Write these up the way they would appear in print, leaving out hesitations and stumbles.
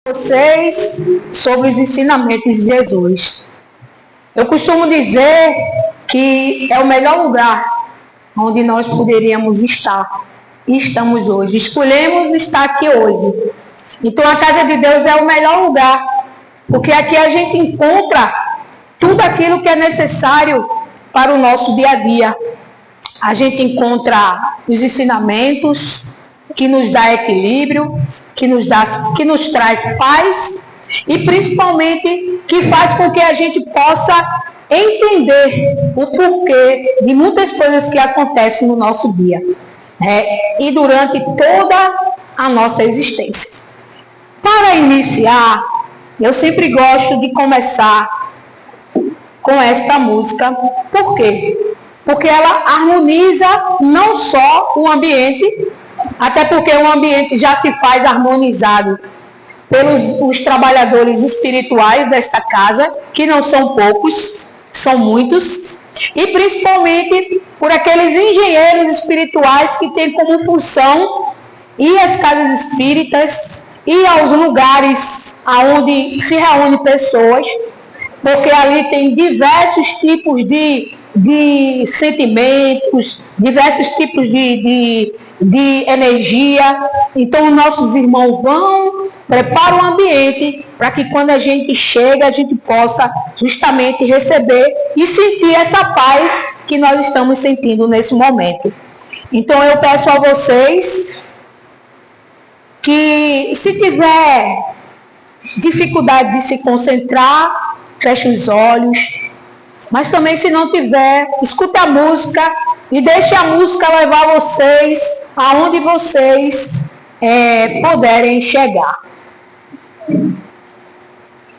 Vocês sobre os ensinamentos de Jesus. Eu costumo dizer que é o melhor lugar onde nós poderíamos estar. E estamos hoje. Escolhemos estar aqui hoje. Então a casa de Deus é o melhor lugar. Porque aqui a gente encontra tudo aquilo que é necessário para o nosso dia a dia. A gente encontra os ensinamentos que nos dá equilíbrio, que nos traz paz e principalmente que faz com que a gente possa entender o porquê de muitas coisas que acontecem no nosso dia e durante toda a nossa existência. Para iniciar, eu sempre gosto de começar com esta música. Por quê? Porque ela harmoniza não só o ambiente, até porque o ambiente já se faz harmonizado pelos os trabalhadores espirituais desta casa, que não são poucos, são muitos, e principalmente por aqueles engenheiros espirituais que têm como função ir às casas espíritas, ir aos lugares onde se reúnem pessoas, porque ali tem diversos tipos de sentimentos, diversos tipos de energia. Então nossos irmãos vão, preparam o ambiente para que quando a gente chega, a gente possa justamente receber e sentir essa paz que nós estamos sentindo nesse momento. Então eu peço a vocês que, se tiver dificuldade de se concentrar, feche os olhos. Mas também, se não tiver, escute a música e deixe a música levar vocês aonde vocês puderem chegar.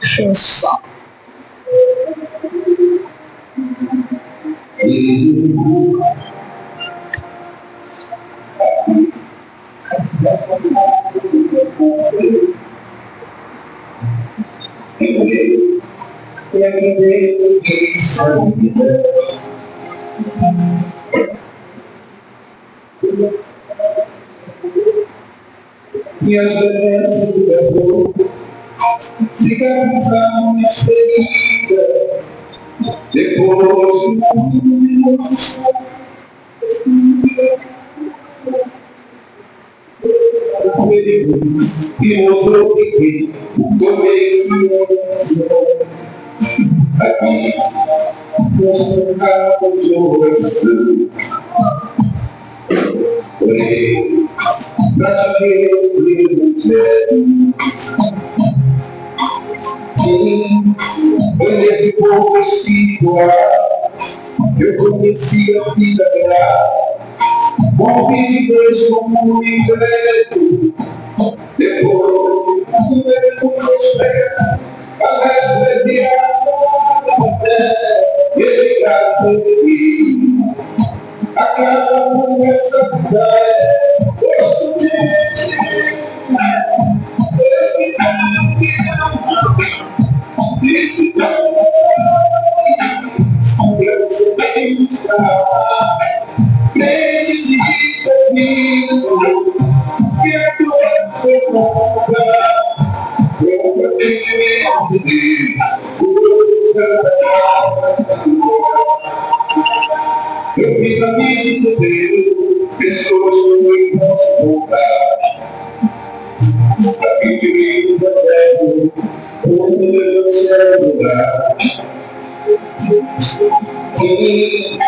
Deixa eu só. E aqui dentro que saída e as benesses do amor cicatrizaram minhas feridas depois e mostrou que tomei aqui, mostrou de oração. Orei, pratiquei o livro velho. E nesse povo espiritual, eu conheci a vida real. Ouvi de Deus como um livreto. Depois, eu prospero. A respeito ele caminho, a casa começa a dar, gosto de disse eu sei crente de caminho, que a tua eu fiz amigo dele, pessoas que não posso voltar. Aqui de mim, da terra, onde eu quero lugar. Sim,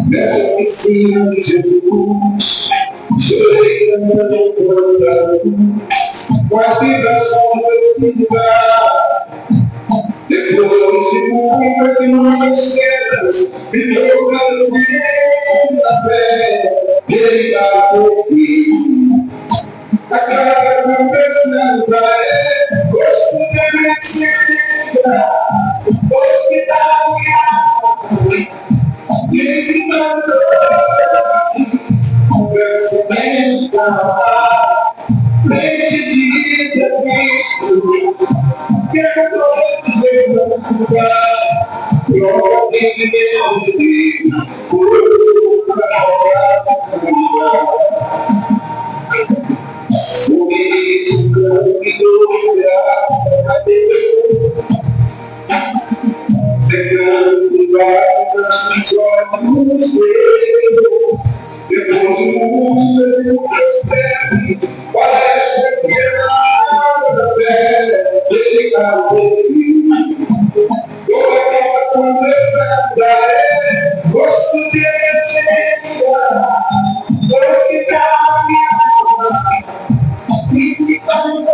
nessa oficina de Jesus, chorei cantando cantando, com as vibrações desse lugar. Depois de muitas cenas, me trouxe a fé, ele está aqui. A casa conversando vai, gosto de mentira, hospital e ensinando, conversa bem está, leite de Cristo, que é todo seu lugar, glória de Deus, por o no espelho, depois o mundo das pernas, parece que é nada velha, deixa toda aquela conversa da é, gosto de antiga, gosto de alma, principalmente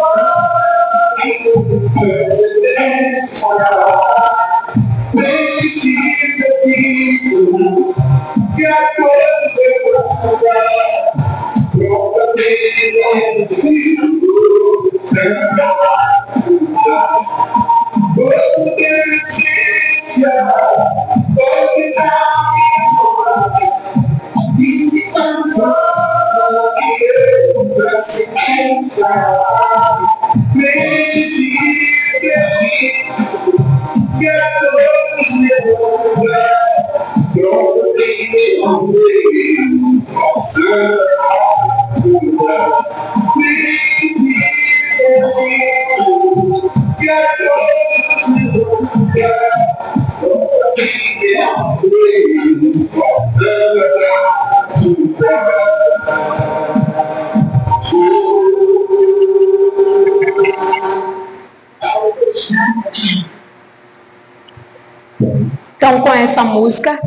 Então, com essa música,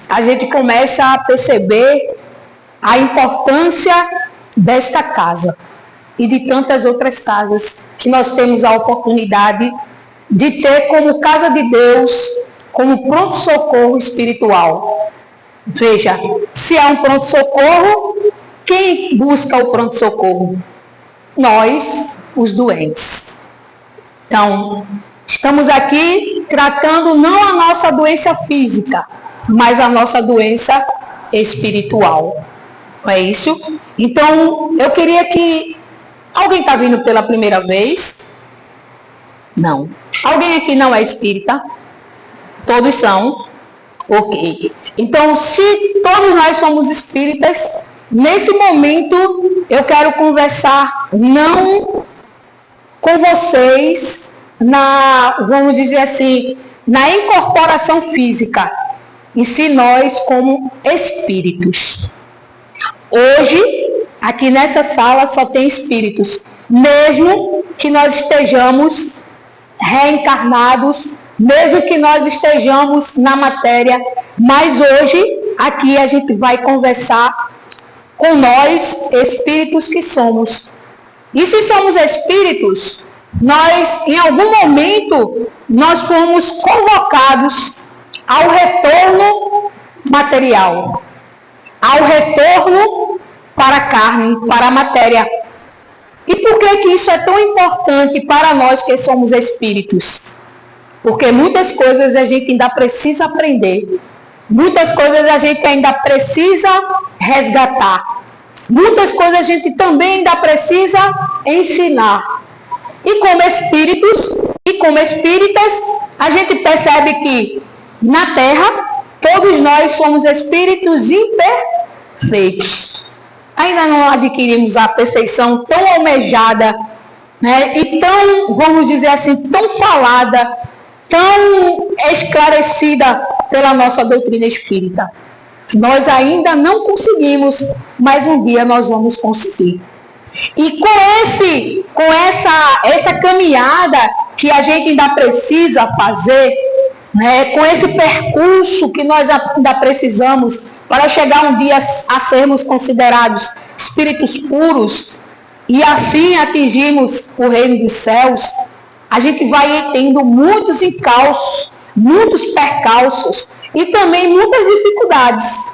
a gente começa a perceber a importância desta casa e de tantas outras casas que nós temos a oportunidade de ter como casa de Deus, como pronto-socorro espiritual. Veja, se há um pronto-socorro, quem busca o pronto-socorro? Nós, os doentes. Então, estamos aqui tratando não a nossa doença física, mas a nossa doença espiritual. Não é isso? Então, eu queria que... Alguém está vindo pela primeira vez? Não. Alguém aqui não é espírita? Todos são? Ok. Então, se todos nós somos espíritas, nesse momento eu quero conversar não com vocês vamos dizer assim, na incorporação física, e se nós como espíritos. Hoje, aqui nessa sala só tem espíritos, mesmo que nós estejamos reencarnados, mesmo que nós estejamos na matéria, mas hoje, aqui a gente vai conversar com nós, espíritos que somos. E se somos espíritos, nós, em algum momento, nós fomos convocados ao retorno material, ao retorno para a carne, para a matéria. E por que isso é tão importante para nós que somos espíritos? Porque muitas coisas a gente ainda precisa aprender, muitas coisas a gente ainda precisa resgatar, muitas coisas a gente também ainda precisa ensinar. E como espíritos, e como espíritas, a gente percebe que na Terra, todos nós somos espíritos imperfeitos. Ainda não adquirimos a perfeição tão almejada, né, e tão, vamos dizer assim, tão falada, tão esclarecida pela nossa doutrina espírita. Nós ainda não conseguimos, mas um dia nós vamos conseguir. E com essa caminhada que a gente ainda precisa fazer, né, com esse percurso que nós ainda precisamos para chegar um dia a sermos considerados espíritos puros e assim atingirmos o reino dos céus, a gente vai tendo muitos encalços, muitos percalços e também muitas dificuldades.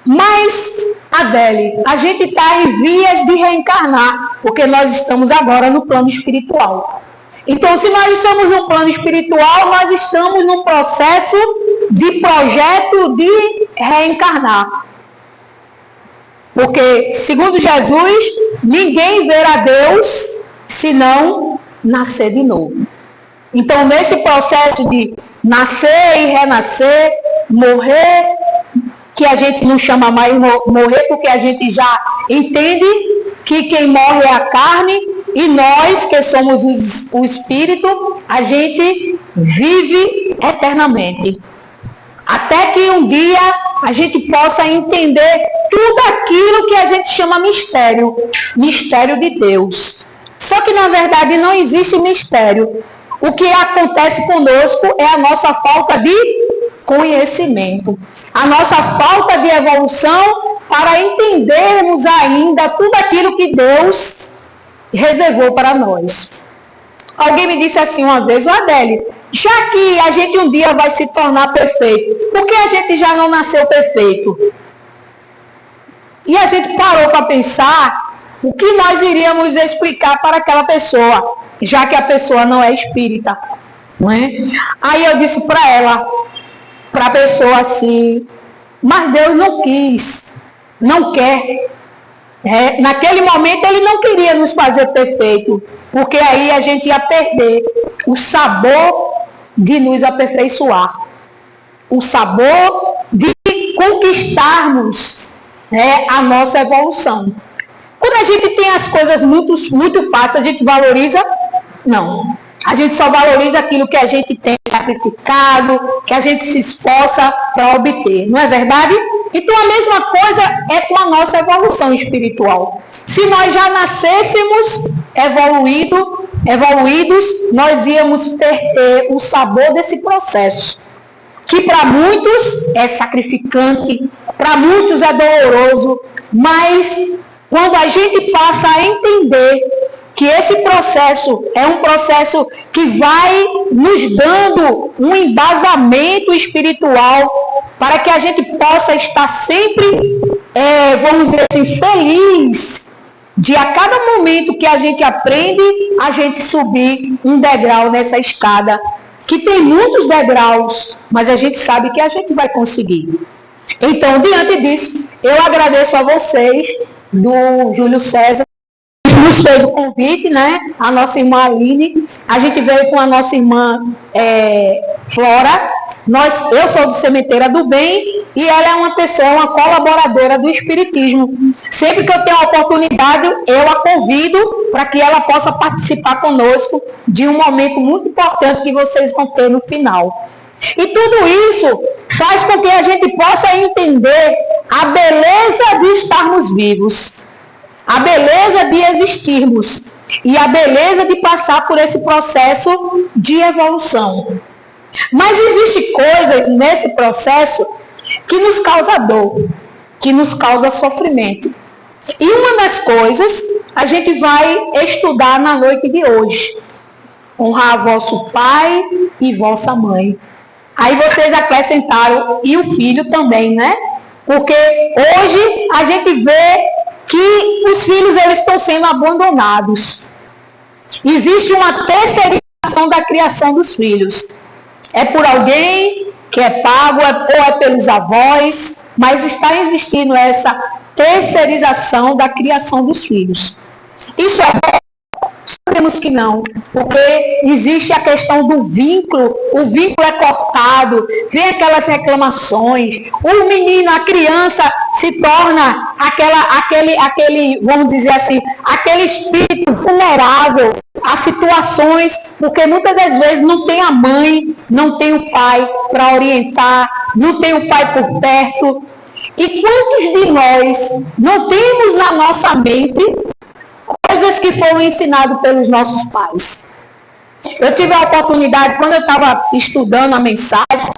Mas, Adele, a gente está em vias de reencarnar, porque nós estamos agora no plano espiritual. Então, se nós estamos no plano espiritual, nós estamos num processo de projeto de reencarnar. Porque, segundo Jesus, ninguém verá Deus se não nascer de novo. Então, nesse processo de nascer e renascer, morrer, que a gente não chama mais morrer, porque a gente já entende que quem morre é a carne, e nós, que somos o espírito, a gente vive eternamente. Até que um dia a gente possa entender tudo aquilo que a gente chama mistério, mistério de Deus. Só que na verdade não existe mistério. O que acontece conosco é a nossa falta de conhecimento, a nossa falta de evolução para entendermos ainda tudo aquilo que Deus reservou para nós. Alguém me disse assim uma vez: Adélia, já que a gente um dia vai se tornar perfeito, por que a gente já não nasceu perfeito? E a gente parou para pensar o que nós iríamos explicar para aquela pessoa, já que a pessoa não é espírita, não é? Aí eu disse para ela, para a pessoa assim: mas Deus não quis, não quer. Naquele momento ele não queria nos fazer perfeito, porque aí a gente ia perder o sabor de nos aperfeiçoar, o sabor de conquistarmos a nossa evolução. Quando a gente tem as coisas muito fáceis, a gente valoriza? Não. A gente só valoriza aquilo que a gente tem sacrificado, que a gente se esforça para obter. Não é verdade? Então a mesma coisa é com a nossa evolução espiritual. Se nós já nascêssemos evoluídos, nós íamos perder o sabor desse processo, que para muitos é sacrificante, para muitos é doloroso, mas quando a gente passa a entender que esse processo é um processo que vai nos dando um embasamento espiritual para que a gente possa estar sempre, vamos dizer assim, feliz de a cada momento que a gente aprende, a gente subir um degrau nessa escada, que tem muitos degraus, mas a gente sabe que a gente vai conseguir. Então, diante disso, eu agradeço a vocês, do Júlio César, nos fez o convite, né? A nossa irmã Aline, a gente veio com a nossa irmã Flora. Eu sou do Sementeira do Bem e ela é uma colaboradora do Espiritismo. Sempre que eu tenho a oportunidade, eu a convido para que ela possa participar conosco de um momento muito importante que vocês vão ter no final. E tudo isso faz com que a gente possa entender a beleza de estarmos vivos, a beleza de existirmos e a beleza de passar por esse processo de evolução. Mas existe coisa nesse processo que nos causa dor, que nos causa sofrimento. E uma das coisas a gente vai estudar na noite de hoje: honrar vosso pai e vossa mãe. Aí vocês acrescentaram, e o filho também, né? Porque hoje a gente vê que os filhos eles estão sendo abandonados. Existe uma terceirização da criação dos filhos. É por alguém que é pago, ou é pelos avós, mas está existindo essa terceirização da criação dos filhos. Isso é bom? Sabemos que não, porque existe a questão do vínculo, o vínculo é cortado, vem aquelas reclamações, o menino, a criança se torna aquele, vamos dizer assim, aquele espírito vulnerável a situações, porque muitas das vezes não tem a mãe, não tem o pai para orientar, não tem o pai por perto. E quantos de nós não temos na nossa mente coisas que foram ensinadas pelos nossos pais? Eu tive a oportunidade, quando eu estava estudando a mensagem,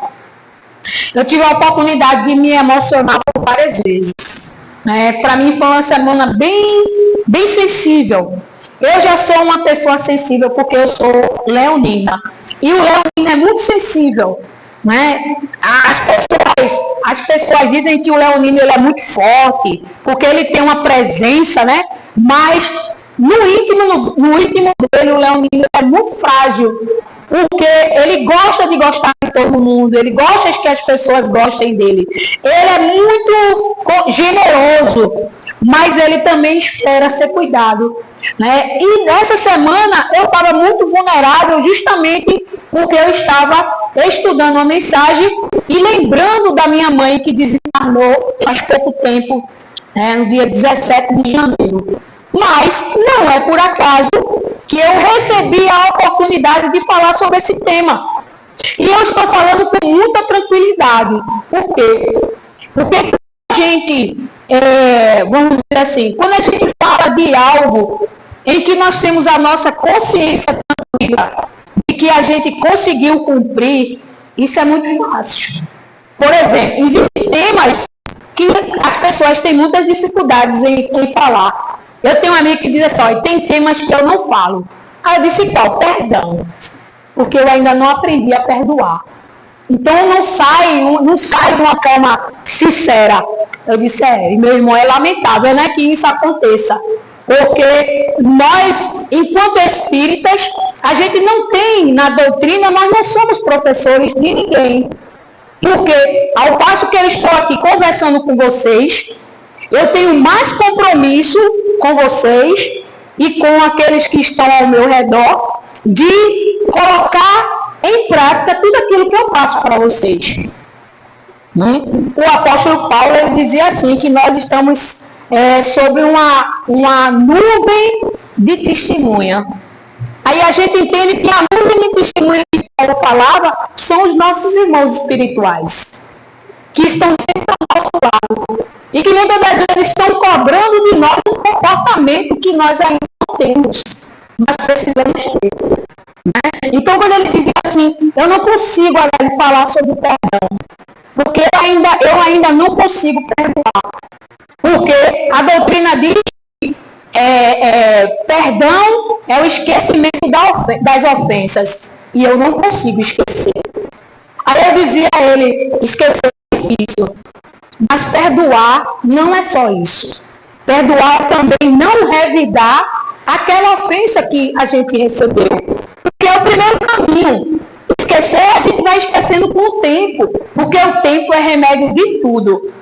eu tive a oportunidade de me emocionar por várias vezes. Para mim foi uma semana bem sensível. Eu já sou uma pessoa sensível porque eu sou leonina. E o leonino é muito sensível. As pessoas dizem que o leonino ele é muito forte, porque ele tem uma presença, né? Mas no íntimo dele, o leonino é muito frágil, porque ele gosta de gostar de todo mundo, ele gosta que as pessoas gostem dele. Ele é muito generoso, mas ele também espera ser cuidado. E nessa semana eu estava muito vulnerável justamente porque eu estava estudando uma mensagem e lembrando da minha mãe que desencarnou faz pouco tempo, no dia 17 de janeiro. Mas não é por acaso que eu recebi a oportunidade de falar sobre esse tema. E eu estou falando com muita tranquilidade. Por quê? Porque a gente, vamos dizer assim, quando a gente fala de algo em que nós temos a nossa consciência tranquila de que a gente conseguiu cumprir, isso é muito fácil. Por exemplo, existem temas que as pessoas têm muitas dificuldades em falar. Eu tenho um amigo que diz assim, ó, tem temas que eu não falo. Aí eu disse, qual? Perdão. Porque eu ainda não aprendi a perdoar. Então não sai de uma forma sincera. Eu disse, meu irmão, é lamentável, né, que isso aconteça. Porque nós, enquanto espíritas, a gente não tem, na doutrina, nós não somos professores de ninguém. Porque, ao passo que eu estou aqui conversando com vocês, eu tenho mais compromisso com vocês e com aqueles que estão ao meu redor de colocar em prática tudo aquilo que eu passo para vocês. O apóstolo Paulo, ele dizia assim, que nós estamos sobre uma nuvem de testemunha. Aí a gente entende que a nuvem de testemunha que Paulo falava são os nossos irmãos espirituais, que estão sempre ao nosso lado e que muitas das vezes estão cobrando de nós um comportamento que nós ainda não temos, mas precisamos ter. Né? Então, quando ele dizia assim, eu não consigo agora falar sobre perdão, porque eu ainda não consigo perdoar, porque a doutrina diz que perdão é o esquecimento das ofensas, e eu não consigo esquecer. Aí eu dizia a ele, esquecer é difícil, mas perdoar não é só isso. Perdoar é também não revidar aquela ofensa que a gente recebeu, porque é o primeiro caminho. Esquecer, a gente vai esquecendo com o tempo, porque o tempo é remédio de tudo.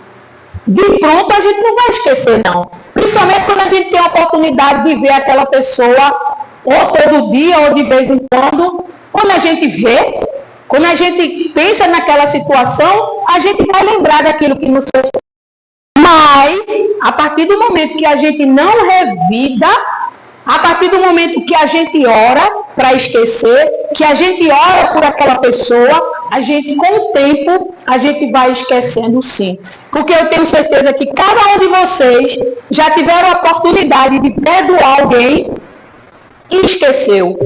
De pronto a gente não vai esquecer, não. Principalmente quando a gente tem a oportunidade de ver aquela pessoa, ou todo dia, ou de vez em quando. Quando a gente vê, quando a gente pensa naquela situação, a gente vai lembrar daquilo que nos fez. Mas, a partir do momento que a gente não revida, a partir do momento que a gente ora para esquecer, que a gente ora por aquela pessoa, a gente, com o tempo, a gente vai esquecendo sim. Porque eu tenho certeza que cada um de vocês já tiveram a oportunidade de perdoar alguém e esqueceu.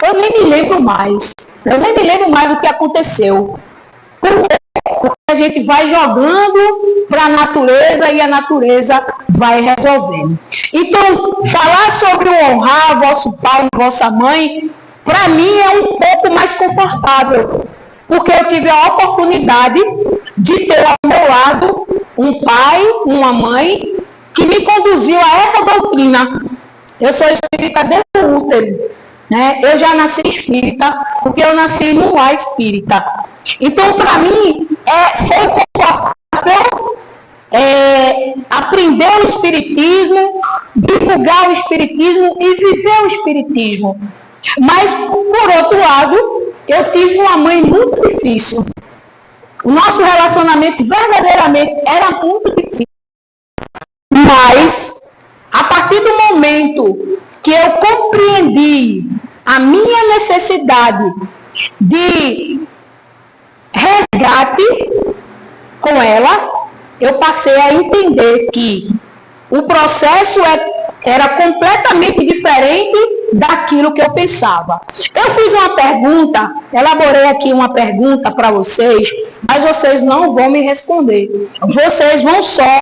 Eu nem me lembro mais. Eu nem me lembro mais o que aconteceu. Porque a gente vai jogando para a natureza e a natureza vai resolvendo. Então, falar sobre o honrar vosso pai e vossa mãe, para mim é um pouco mais confortável. Porque eu tive a oportunidade de ter ao meu lado um pai, uma mãe, que me conduziu a essa doutrina. Eu sou espírita desde o útero. Né? Eu já nasci espírita, porque eu nasci num lar espírita. Então, para mim, foi confortável aprender o espiritismo, divulgar o espiritismo e viver o espiritismo. Mas, por outro lado, eu tive uma mãe muito difícil. O nosso relacionamento verdadeiramente era muito difícil. Mas, a partir do momento que eu compreendi a minha necessidade de resgate com ela, eu passei a entender que o processo era completamente diferente daquilo que eu pensava. Eu fiz uma pergunta, elaborei aqui uma pergunta para vocês, mas vocês não vão me responder. Vocês vão só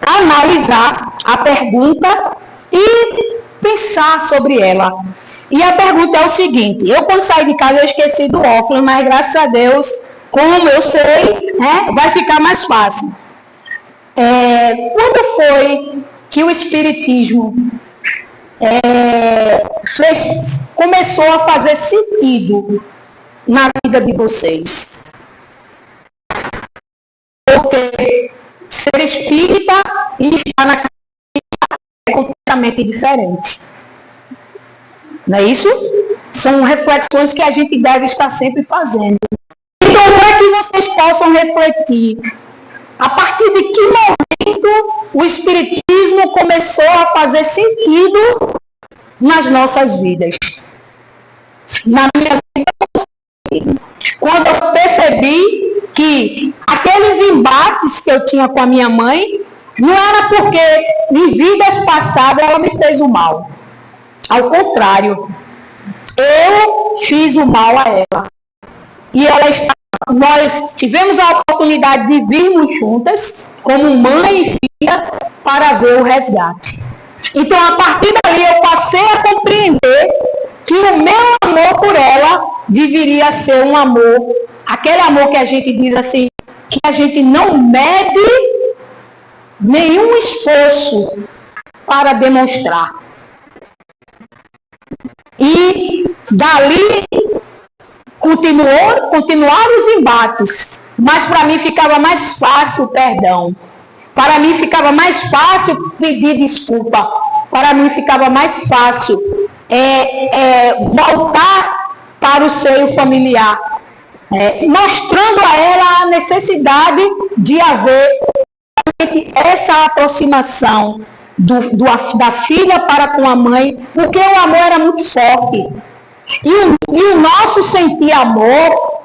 analisar a pergunta e pensar sobre ela. E a pergunta é o seguinte, eu quando saí de casa eu esqueci do óculos, mas graças a Deus, como eu sei, vai ficar mais fácil. Quando foi que o Espiritismo começou a fazer sentido na vida de vocês? Porque ser espírita e estar na casa é completamente diferente. Não é isso? São reflexões que a gente deve estar sempre fazendo. Então, para que vocês possam refletir, a partir de que momento o Espiritismo começou a fazer sentido nas nossas vidas? na minha vida, quando eu percebi que aqueles embates que eu tinha com a minha mãe, não era porque em vidas passadas ela me fez o mal. Ao contrário, eu fiz o mal a ela. E nós tivemos a oportunidade de virmos juntas, como mãe e filha, para ver o resgate. Então, a partir dali, eu passei a compreender que o meu amor por ela deveria ser um amor, aquele amor que a gente diz assim, que a gente não mede nenhum esforço para demonstrar. E dali continuaram os embates, mas para mim ficava mais fácil o perdão. Para mim ficava mais fácil pedir desculpa. Para mim ficava mais fácil voltar para o seio familiar, mostrando a ela a necessidade de haver essa aproximação da filha para com a mãe, porque o amor era muito forte. E o nosso sentir amor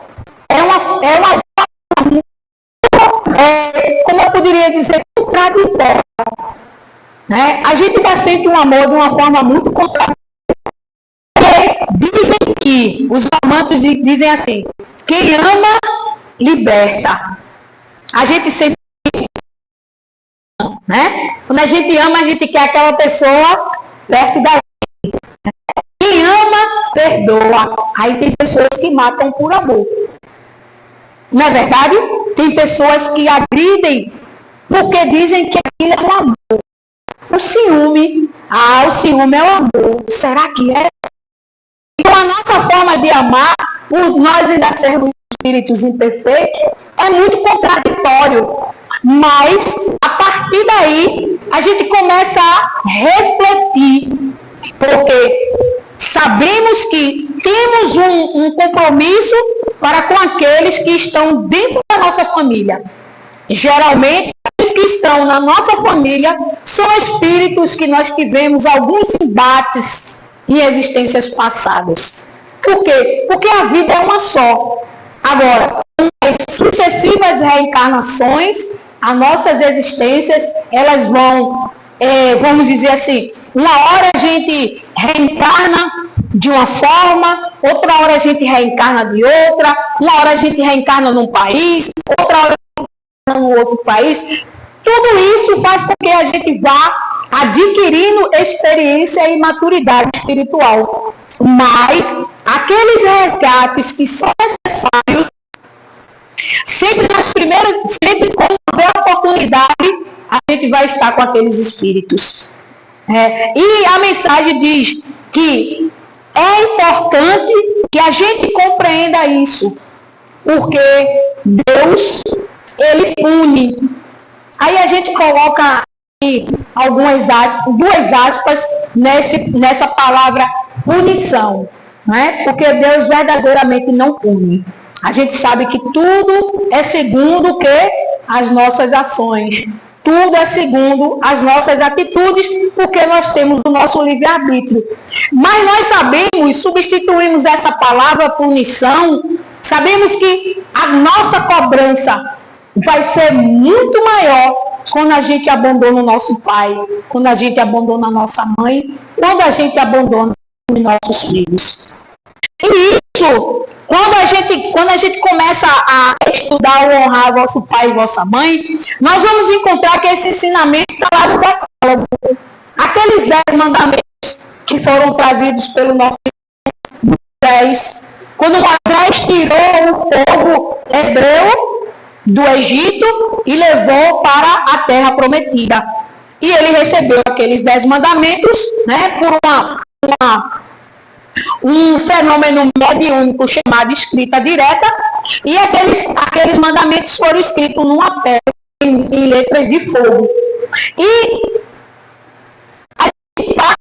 como eu poderia dizer, contraditória. Né? A gente já sente um amor de uma forma muito contraditória. Dizem que, os amantes dizem assim, quem ama, liberta. A gente sente, né? Quando a gente ama, a gente quer aquela pessoa perto da gente. Quem ama, perdoa. Aí tem pessoas que matam por amor. Não é verdade? Tem pessoas que agridem porque dizem que aquilo é um amor. O ciúme é o amor. Será que é? Então a nossa forma de amar, por nós ainda sermos espíritos imperfeitos, é muito contraditório. Mas, a partir daí, a gente começa a refletir. Porque sabemos que temos um compromisso para com aqueles que estão dentro da nossa família. Geralmente, os que estão na nossa família são espíritos que nós tivemos alguns embates em existências passadas. Por quê? Porque a vida é uma só. Agora, as sucessivas reencarnações, as nossas existências, elas vão, vamos dizer assim, uma hora a gente reencarna de uma forma, outra hora a gente reencarna de outra, uma hora a gente reencarna num país, outra hora num outro país. Tudo isso faz com que a gente vá adquirindo experiência e maturidade espiritual. Mas aqueles resgates que são necessários, sempre quando houver oportunidade, a gente vai estar com aqueles espíritos. E a mensagem diz que é importante que a gente compreenda isso, porque Deus, Ele pune. Aí a gente coloca aqui duas aspas nessa palavra punição, né? Porque Deus verdadeiramente não pune. A gente sabe que tudo é segundo o que? As nossas ações. Tudo é segundo as nossas atitudes, porque nós temos o nosso livre-arbítrio. Mas nós sabemos, substituímos essa palavra punição, sabemos que a nossa cobrança vai ser muito maior quando a gente abandona o nosso pai, quando a gente abandona a nossa mãe, quando a gente abandona os nossos filhos. E isso, quando a gente começa a estudar o honrar vosso pai e vossa mãe, nós vamos encontrar que esse ensinamento está lá no decálogo. Aqueles 10 mandamentos que foram trazidos pelo nosso Moisés. Quando Moisés tirou o povo hebreu do Egito e levou para a terra prometida. E ele recebeu aqueles 10 mandamentos, né, por um fenômeno mediúnico chamado escrita direta, e aqueles mandamentos foram escritos numa pedra em letras de fogo. E a gente vai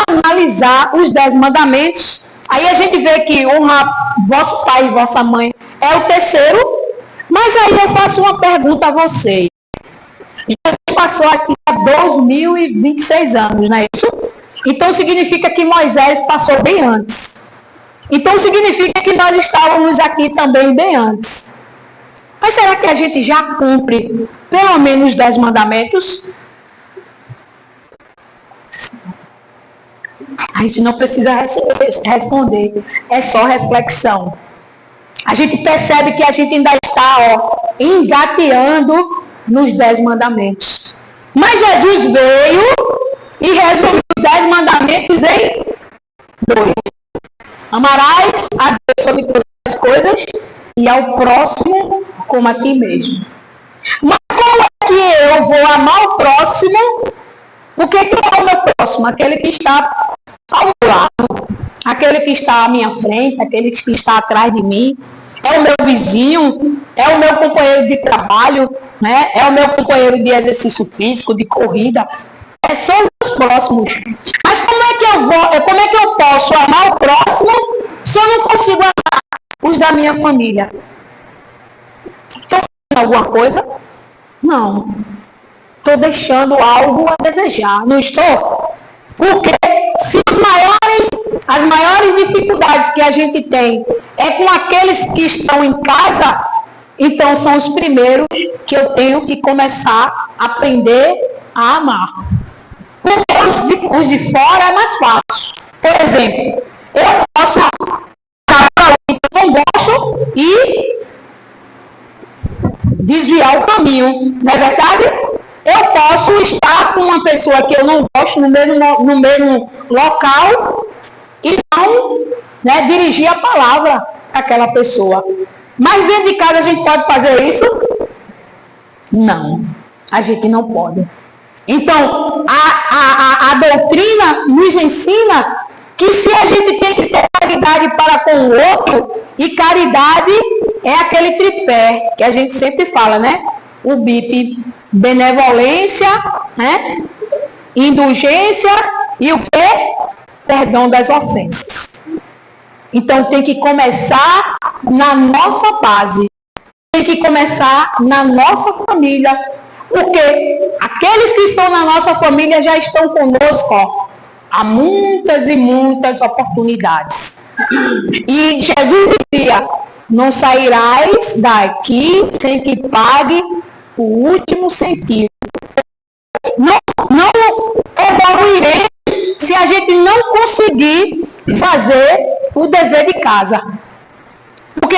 analisar os 10 mandamentos, aí a gente vê que honrar vosso pai e vossa mãe é o terceiro, mas aí eu faço uma pergunta a vocês. Jesus passou aqui há 2026 anos, não é isso? Então significa que Moisés passou bem antes. Então significa que nós estávamos aqui também bem antes. Mas será que a gente já cumpre pelo menos 10 mandamentos? A gente não precisa responder, é só reflexão. A gente percebe que a gente ainda está engateando nos 10 mandamentos. Mas Jesus veio e resumiu os 10 mandamentos em 2. Amarás a Deus sobre todas as coisas e ao próximo como a ti mesmo. Mas como é que eu vou amar o próximo? Porque quem é o meu próximo? Aquele que está ao lado, aquele que está à minha frente, aquele que está atrás de mim. É o meu vizinho, é o meu companheiro de trabalho, né? É o meu companheiro de exercício físico, de corrida. São os próximos. Mas como é que eu posso amar o próximo se eu não consigo amar os da minha família? Estou fazendo alguma coisa? Não. Estou deixando algo a desejar. Não estou? Porque se as maiores dificuldades que a gente tem é com aqueles que estão em casa, então são os primeiros que eu tenho que começar a aprender a amar. Porque os de fora é mais fácil. Por exemplo, eu posso falar que eu não gosto e desviar o caminho, não é verdade? Eu posso estar com uma pessoa que eu não gosto no mesmo local e não, né, dirigir a palavra àquela pessoa. Mas dentro de casa a gente pode fazer isso? Não, a gente não pode. Então, a doutrina nos ensina que se a gente tem que ter caridade para com o outro, e caridade é aquele tripé que a gente sempre fala, né? O BIP, benevolência, né? Indulgência e o quê? Perdão das ofensas. Então tem que começar na nossa base, tem que começar na nossa família, porque aqueles que estão na nossa família já estão conosco há muitas e muitas oportunidades. E Jesus dizia: não sairás daqui sem que pague o último centímetro. Não evoluiremos se a gente não conseguir fazer o dever de casa. Porque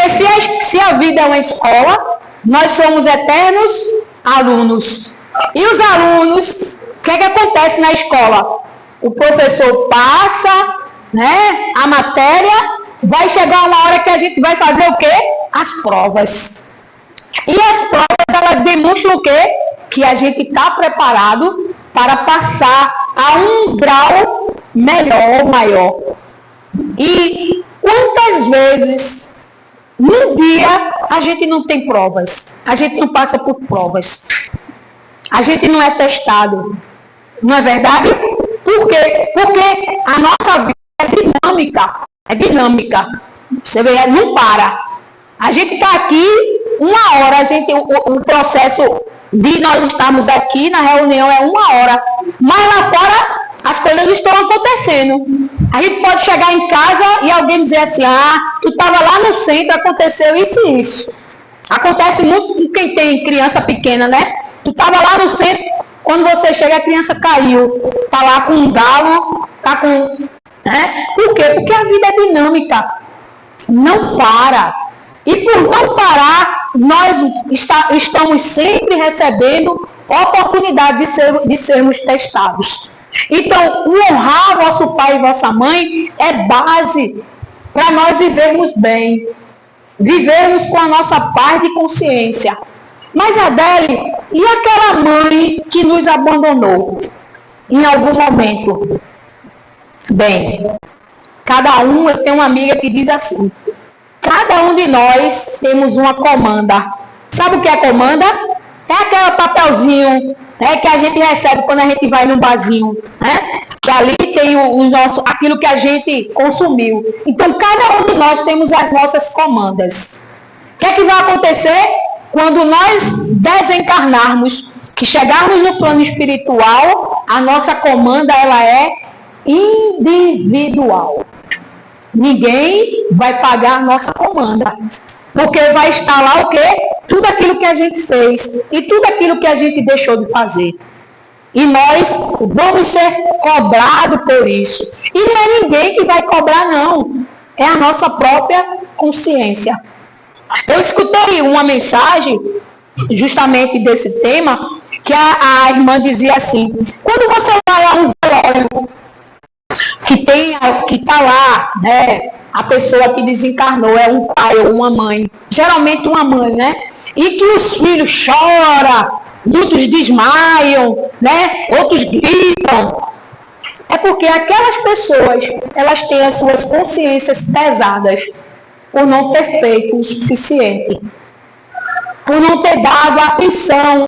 se a vida é uma escola, nós somos eternos alunos. E os alunos, o que acontece na escola? O professor passa, né, a matéria, vai chegar uma hora que a gente vai fazer o quê? As provas. E as provas, elas demonstram o quê? Que a gente está preparado para passar a um grau melhor ou maior. E quantas vezes no dia a gente não tem provas, a gente não passa por provas, a gente não é testado, não é verdade? Por quê? Porque a nossa vida é dinâmica, você vê, não para. A gente está aqui uma hora, o processo de nós estarmos aqui na reunião é 1 hora, mas lá fora as coisas estão acontecendo. A gente pode chegar em casa e alguém dizer assim: tu estava lá no centro, aconteceu isso e isso. Acontece muito com quem tem criança pequena, né? Tu estava lá no centro, quando você chega a criança caiu, está lá com um galo, está com... Né? Por quê? Porque a vida é dinâmica, não para. E por não parar, nós estamos sempre recebendo oportunidade de sermos testados. Então, honrar vosso pai e vossa mãe é base para nós vivermos bem, vivermos com a nossa paz de consciência. Mas, Adele, e aquela mãe que nos abandonou em algum momento? Bem, eu tenho uma amiga que diz assim: cada um de nós temos uma comanda. Sabe o que é comanda? É aquele papelzinho, né, que a gente recebe quando a gente vai num barzinho, né? Que ali tem aquilo que a gente consumiu. Então, cada um de nós temos as nossas comandas. O que é que vai acontecer quando nós desencarnarmos, que chegarmos no plano espiritual? A nossa comanda, ela é individual. ninguém vai pagar a nossa comanda. Porque vai estar lá o quê? Tudo aquilo que a gente fez e tudo aquilo que a gente deixou de fazer. E nós vamos ser cobrados por isso. E não é ninguém que vai cobrar, não. É a nossa própria consciência. Eu escutei uma mensagem justamente desse tema, que a irmã dizia assim: quando você vai a um velório que está lá, né, a pessoa que desencarnou é um pai ou uma mãe, geralmente uma mãe, né, e que os filhos choram, muitos desmaiam, né, outros gritam, é porque aquelas pessoas, elas têm as suas consciências pesadas por não ter feito o suficiente, por não ter dado atenção,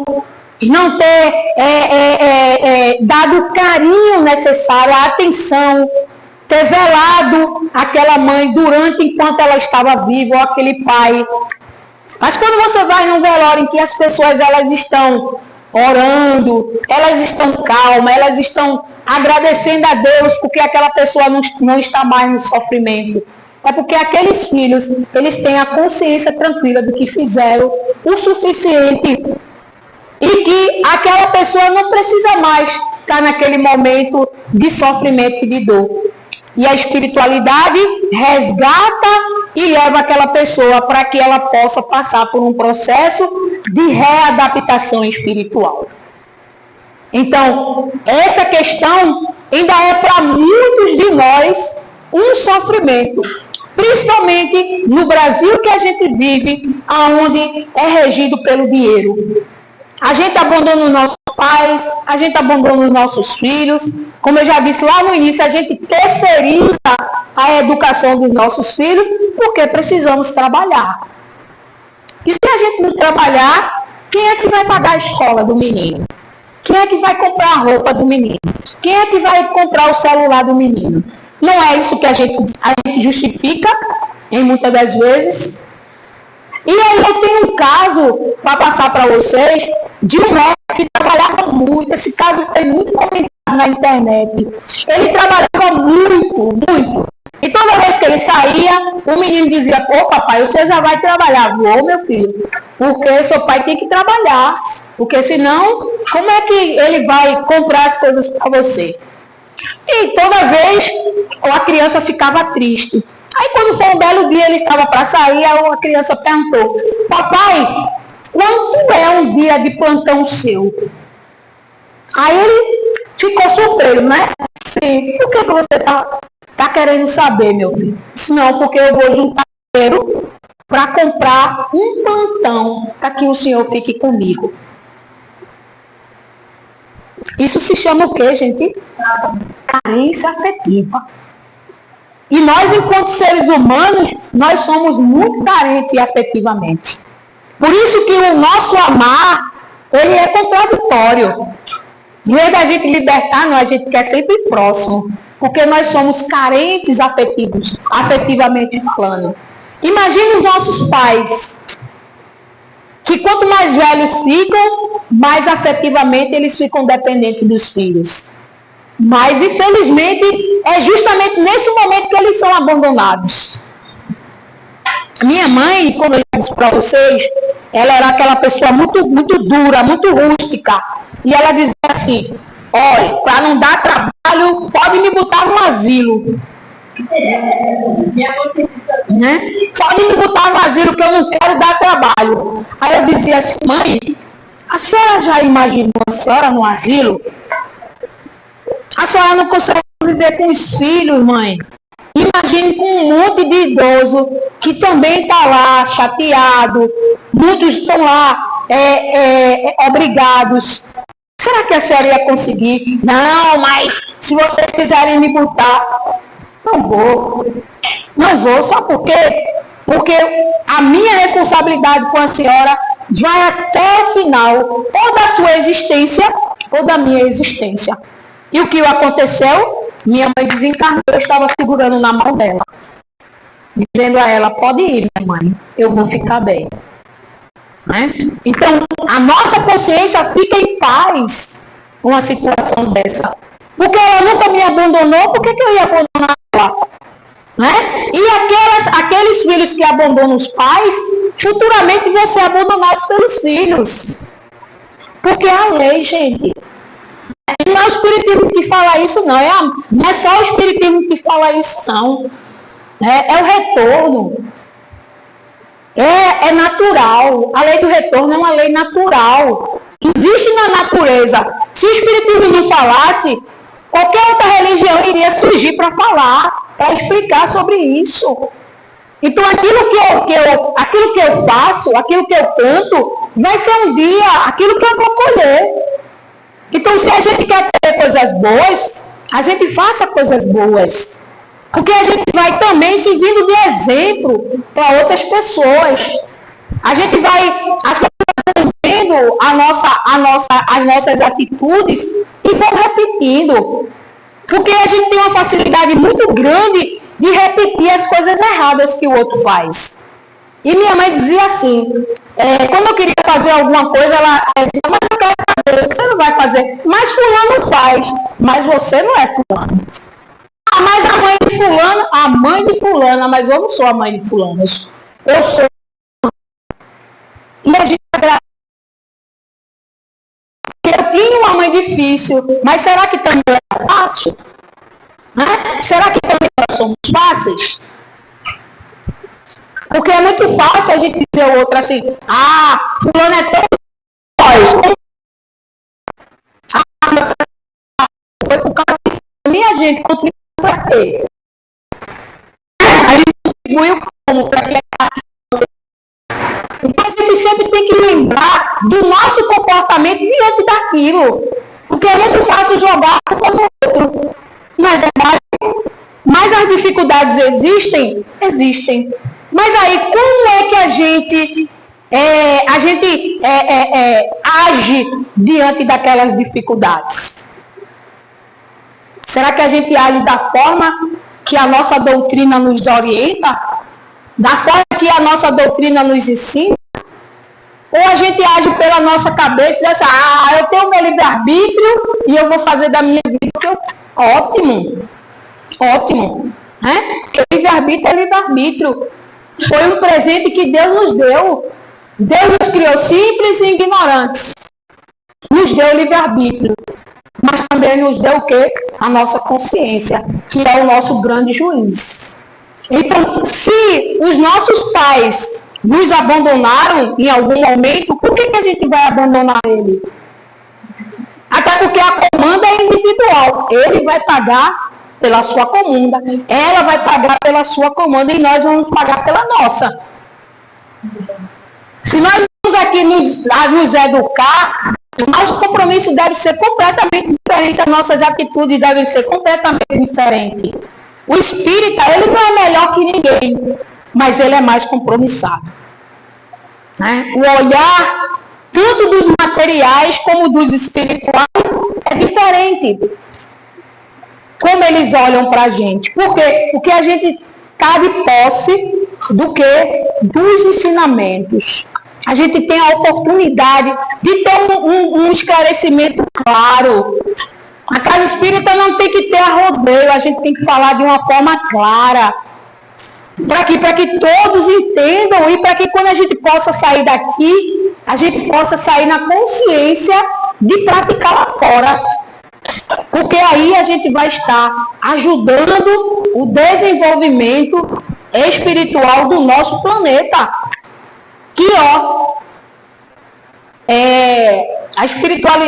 não ter dado o carinho necessário, a atenção, ter velado aquela mãe enquanto ela estava viva, ou aquele pai. Mas quando você vai num velório em que as pessoas elas estão orando, elas estão calmas, elas estão agradecendo a Deus porque aquela pessoa não está mais no sofrimento. É porque aqueles filhos, eles têm a consciência tranquila de que fizeram o suficiente e que aquela pessoa não precisa mais estar naquele momento de sofrimento e de dor. E a espiritualidade resgata e leva aquela pessoa para que ela possa passar por um processo de readaptação espiritual. Então, essa questão ainda é para muitos de nós um sofrimento. Principalmente no Brasil que a gente vive, onde é regido pelo dinheiro. A gente abandona os nossos pais, a gente abandona os nossos filhos. Como eu já disse lá no início, a gente terceiriza a educação dos nossos filhos porque precisamos trabalhar. E se a gente não trabalhar, quem é que vai pagar a escola do menino? Quem é que vai comprar a roupa do menino? Quem é que vai comprar o celular do menino? Não é isso que a gente justifica, em muitas das vezes. E aí eu tenho um caso para passar para vocês de um médico que trabalhava muito. Esse caso foi muito comentado na internet. Ele trabalhava muito, muito. E toda vez que ele saía, o menino dizia: "Pô, papai, você já vai trabalhar." "Vou, meu filho, porque seu pai tem que trabalhar. Porque senão, como é que ele vai comprar as coisas para você?" E toda vez a criança ficava triste. Aí quando foi um belo dia, ele estava para sair, a criança perguntou: "Papai, quanto é um dia de plantão seu?" Aí ele ficou surpreso, né? "Sim, por que você está querendo saber, meu filho?" "Disse, não, porque eu vou juntar dinheiro para comprar um plantão para que o senhor fique comigo." Isso se chama o quê, gente? Carência afetiva. E nós, enquanto seres humanos, nós somos muito carentes afetivamente. Por isso que o nosso amar, ele é contraditório. Em vez da gente libertar, a gente quer sempre próximo. Porque nós somos carentes afetivamente falando. Imagine os nossos pais, que quanto mais velhos ficam, mais afetivamente eles ficam dependentes dos filhos. Mas, infelizmente, é justamente nesse momento que eles são abandonados. Minha mãe, como eu disse para vocês, ela era aquela pessoa muito, muito dura, muito rústica. E ela dizia assim: "Olha, para não dar trabalho, pode me botar no asilo." Né? "Pode me botar no asilo que eu não quero dar trabalho." Aí eu dizia assim: "Mãe, a senhora já imaginou a senhora no asilo? A senhora não consegue viver com os filhos, mãe. Imagine com um monte de idoso que também está lá chateado, muitos estão lá obrigados. Será que a senhora ia conseguir?" "Não, mas se vocês quiserem me botar." Não vou, sabe por quê? Porque a minha responsabilidade com a senhora vai até o final, ou da sua existência, ou da minha existência. E o que aconteceu? Minha mãe desencarnou, eu estava segurando na mão dela, dizendo a ela: "Pode ir, minha mãe, eu vou ficar bem." Né? Então, a nossa consciência fica em paz com uma situação dessa. Porque ela nunca me abandonou, por que eu ia abandonar ela? Né? E aqueles filhos que abandonam os pais, futuramente vão ser abandonados pelos filhos. Porque é a lei, gente. Não é o espiritismo que fala isso, não. Não é só o espiritismo que fala isso, não. É o retorno. É natural. A lei do retorno é uma lei natural. Existe na natureza. Se o espiritismo não falasse, qualquer outra religião iria surgir para falar, para explicar sobre isso. Então aquilo que eu faço, aquilo que eu planto, vai ser um dia aquilo que eu vou colher. Então se a gente quer ter coisas boas, a gente faça coisas boas. Porque a gente vai também servindo de exemplo para outras pessoas. A gente vai, as pessoas vão vendo as nossas atitudes e vão repetindo. Porque a gente tem uma facilidade muito grande de repetir as coisas erradas que o outro faz. E minha mãe dizia assim, quando eu queria fazer alguma coisa, ela dizia, mas eu quero fazer, você não vai fazer. Mas fulano faz, mas você não é fulano. Ah, mas a mãe de fulana, mas eu não sou a mãe de fulano. Eu sou. E a gente eu tinha uma mãe difícil, mas será que também é fácil? Né? Será que também nós somos fáceis? Porque é muito fácil a gente dizer ao outro assim, fulano é tão foi por causa de a gente contribuiu para quê? A gente contribuiu como? Para que então a gente sempre tem que lembrar do nosso comportamento diante daquilo. Porque é muito fácil jogar a culpa no outro. Não é verdade? Mas as dificuldades existem? Existem. Mas aí, como é que a gente age diante daquelas dificuldades? Será que a gente age da forma que a nossa doutrina nos orienta? Da forma que a nossa doutrina nos ensina? Ou a gente age pela nossa cabeça e diz assim, eu tenho meu livre-arbítrio e eu vou fazer da minha vida. Ótimo. Ótimo. Né? Porque livre-arbítrio é livre-arbítrio. Foi um presente que Deus nos deu. Deus nos criou simples e ignorantes. Nos deu o livre-arbítrio. Mas também nos deu o quê? A nossa consciência, que é o nosso grande juiz. Então, se os nossos pais nos abandonaram em algum momento, por que a gente vai abandonar eles? Até porque a comanda é individual. Ele vai pagar pela sua comanda, ela vai pagar pela sua comanda e nós vamos pagar pela nossa. Se nós vamos aqui nos educar, nosso compromisso deve ser completamente diferente, as nossas atitudes devem ser completamente diferentes. O espírita, ele não é melhor que ninguém, mas ele é mais compromissado. Né? O olhar, tanto dos materiais como dos espirituais, é diferente. Como eles olham para a gente. Por quê? Porque a gente está de posse do quê? Dos ensinamentos. A gente tem a oportunidade de ter um esclarecimento claro. A casa espírita não tem que ter a rodeio, a gente tem que falar de uma forma clara. Para que todos entendam e para que quando a gente possa sair daqui, a gente possa sair na consciência de praticar lá fora. Porque aí a gente vai estar ajudando o desenvolvimento espiritual do nosso planeta. Que,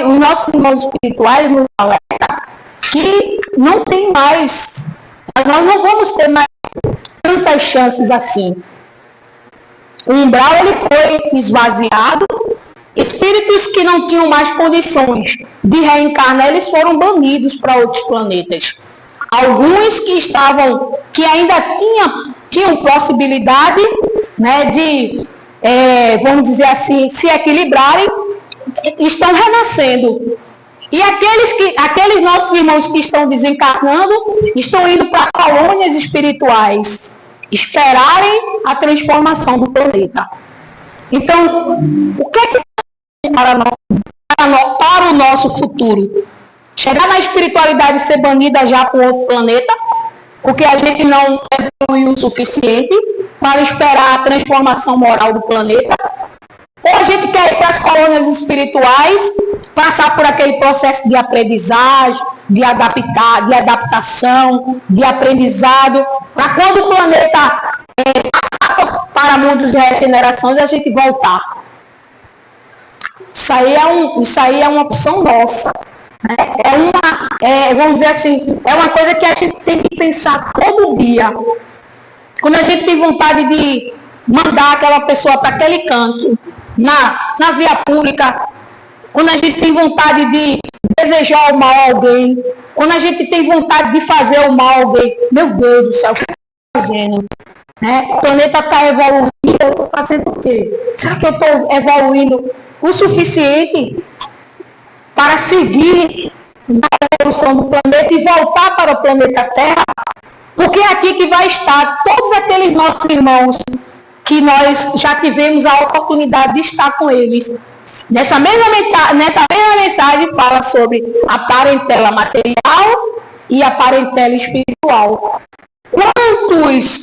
os nossos irmãos espirituais nos alertam que não tem mais, nós não vamos ter mais tantas chances assim. O umbral ele foi esvaziado, espíritos que não tinham mais condições de reencarnar, eles foram banidos para outros planetas. Alguns que ainda tinham possibilidade, né, de, vamos dizer assim, se equilibrarem, estão renascendo. E aqueles nossos irmãos que estão desencarnando, estão indo para colônias espirituais, esperarem a transformação do planeta. Então, o que é que para o nosso futuro? Chegar na espiritualidade e ser banida já para outro planeta? porque a gente não evoluiu o suficiente para esperar a transformação moral do planeta, ou a gente quer ir para as colônias espirituais, passar por aquele processo de aprendizagem, de adaptação, de aprendizado, para quando o planeta passar para mundos de regenerações, a gente voltar. Isso aí é uma opção nossa. Vamos dizer assim, é uma coisa que a gente tem que pensar todo dia. Quando a gente tem vontade de mandar aquela pessoa para aquele canto, na via pública, quando a gente tem vontade de desejar o mal a alguém, quando a gente tem vontade de fazer o mal a alguém, meu Deus do céu, o que eu estou fazendo? O planeta está evoluindo, eu estou fazendo o quê? Será que eu estou evoluindo o suficiente para seguir na evolução do planeta e voltar para o planeta Terra? Porque é aqui que vai estar todos aqueles nossos irmãos que nós já tivemos a oportunidade de estar com eles. Nessa mesma mensagem fala sobre a parentela material e a parentela espiritual. Quantos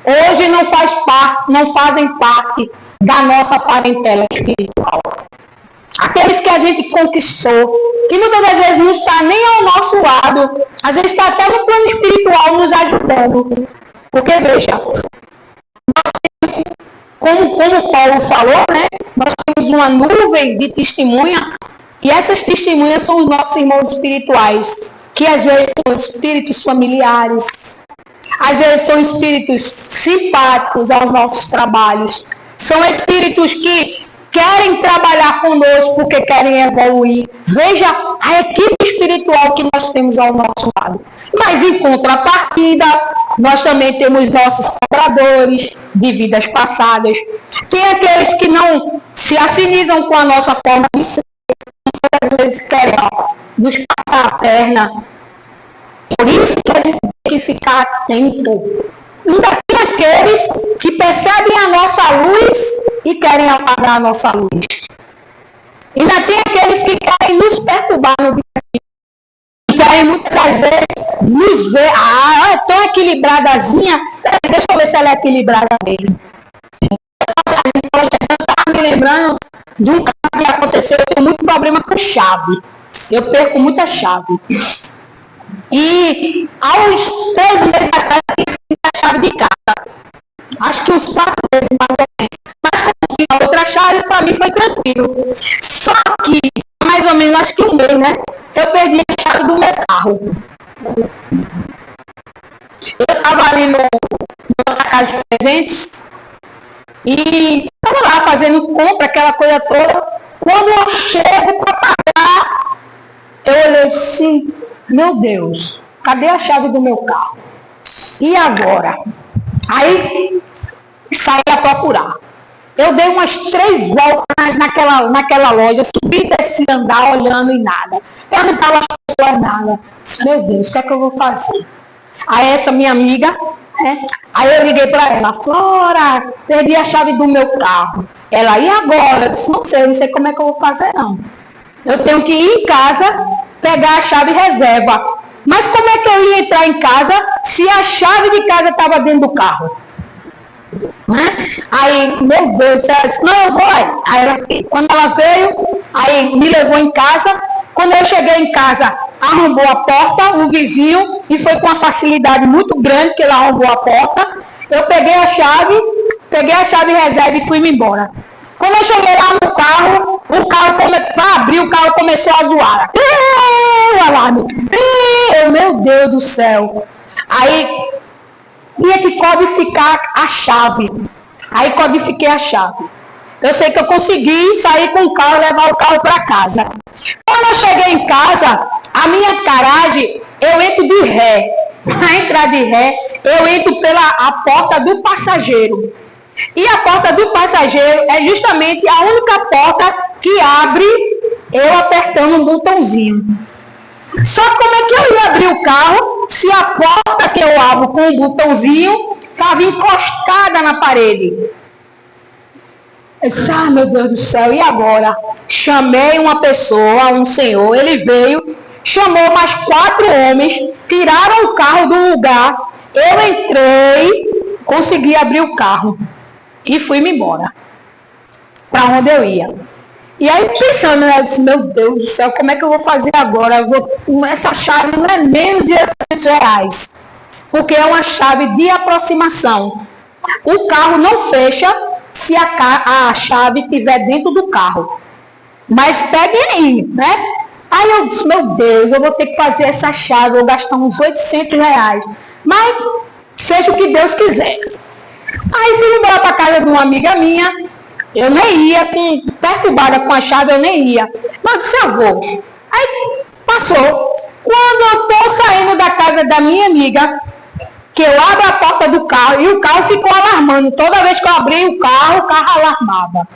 hoje não fazem parte da nossa parentela espiritual? Aqueles que a gente conquistou, que muitas das vezes não está nem ao nosso lado, às vezes está até no plano espiritual nos ajudando. Porque, veja, como Paulo falou, nós temos uma nuvem de testemunha, e essas testemunhas são os nossos irmãos espirituais, que às vezes são espíritos familiares, às vezes são espíritos simpáticos aos nossos trabalhos, são espíritos que querem trabalhar conosco porque querem evoluir. Veja a equipe espiritual que nós temos ao nosso lado. Mas em contrapartida, nós também temos nossos cobradores de vidas passadas. Tem aqueles que não se afinizam com a nossa forma de ser, às vezes querem nos passar a perna. Por isso que a gente tem que ficar atento. Ainda tem aqueles que percebem a nossa luz e querem apagar a nossa luz. Ainda tem aqueles que querem nos perturbar no dia a dia. E querem muitas das vezes nos ver. É tão equilibradazinha. Deixa eu ver se ela é equilibrada mesmo. Eu estava me lembrando de um caso que aconteceu. Eu tenho muito problema com chave. Eu perco muita chave. E aos 3 meses atrás eu tive a chave de casa. Acho que uns 4 meses mais ou menos. Mas quando eu tinha outra chave, para mim foi tranquilo. Só que, mais ou menos, acho que um mês, eu perdi a chave do meu carro. Eu estava ali na casa de presentes e estava lá fazendo compra, aquela coisa toda. Quando eu chego para pagar, eu olhei assim, meu Deus, cadê a chave do meu carro? E agora? Aí saí a procurar. Eu dei umas 3 voltas naquela loja, subi desse andar olhando e nada. Eu não estava achando nada. Meu Deus, o que é que eu vou fazer? Aí essa minha amiga, aí eu liguei para ela, Flora, perdi a chave do meu carro. Ela, e agora? Eu disse, eu não sei como é que eu vou fazer não. Eu tenho que ir em casa, pegar a chave reserva. Mas como é que eu ia entrar em casa se a chave de casa estava dentro do carro? Aí, meu Deus, ela disse, não, eu vou aí. Quando ela veio, aí me levou em casa. Quando eu cheguei em casa, arrombou a porta, o vizinho, e foi com uma facilidade muito grande que ele arrombou a porta. Eu peguei a chave reserva e fui-me embora. Quando eu cheguei lá no carro, para abrir, o carro começou a zoar. O alarme. Meu Deus do céu. Aí, tinha que codificar a chave. Aí, codifiquei a chave. Eu sei que eu consegui sair com o carro, levar o carro para casa. Quando eu cheguei em casa, a minha garagem, eu entro de ré. Para entrar de ré, eu entro pela porta do passageiro. E a porta do passageiro é justamente a única porta que abre eu apertando um botãozinho. Só como é que eu ia abrir o carro se a porta que eu abro com um botãozinho estava encostada na parede? Eu disse, meu Deus do céu, e agora? Chamei uma pessoa, um senhor, ele veio, chamou mais 4 homens, tiraram o carro do lugar, eu entrei, consegui abrir o carro e fui-me embora para onde eu ia. E aí pensando, né, eu disse, meu Deus do céu, como é que eu vou fazer agora? Essa chave não é menos de R$800, porque é uma chave de aproximação. O carro não fecha se a chave estiver dentro do carro. Mas peguem aí, né? Aí eu disse, meu Deus, eu vou ter que fazer essa chave, eu vou gastar uns R$800. Mas seja o que Deus quiser. Aí fui embora para casa de uma amiga minha, eu nem ia, perturbada com a chave, eu nem ia. Mas eu disse, eu vou. Aí passou. Quando eu estou saindo da casa da minha amiga, que eu abro a porta do carro e o carro ficou alarmando. Toda vez que eu abri o carro alarmava.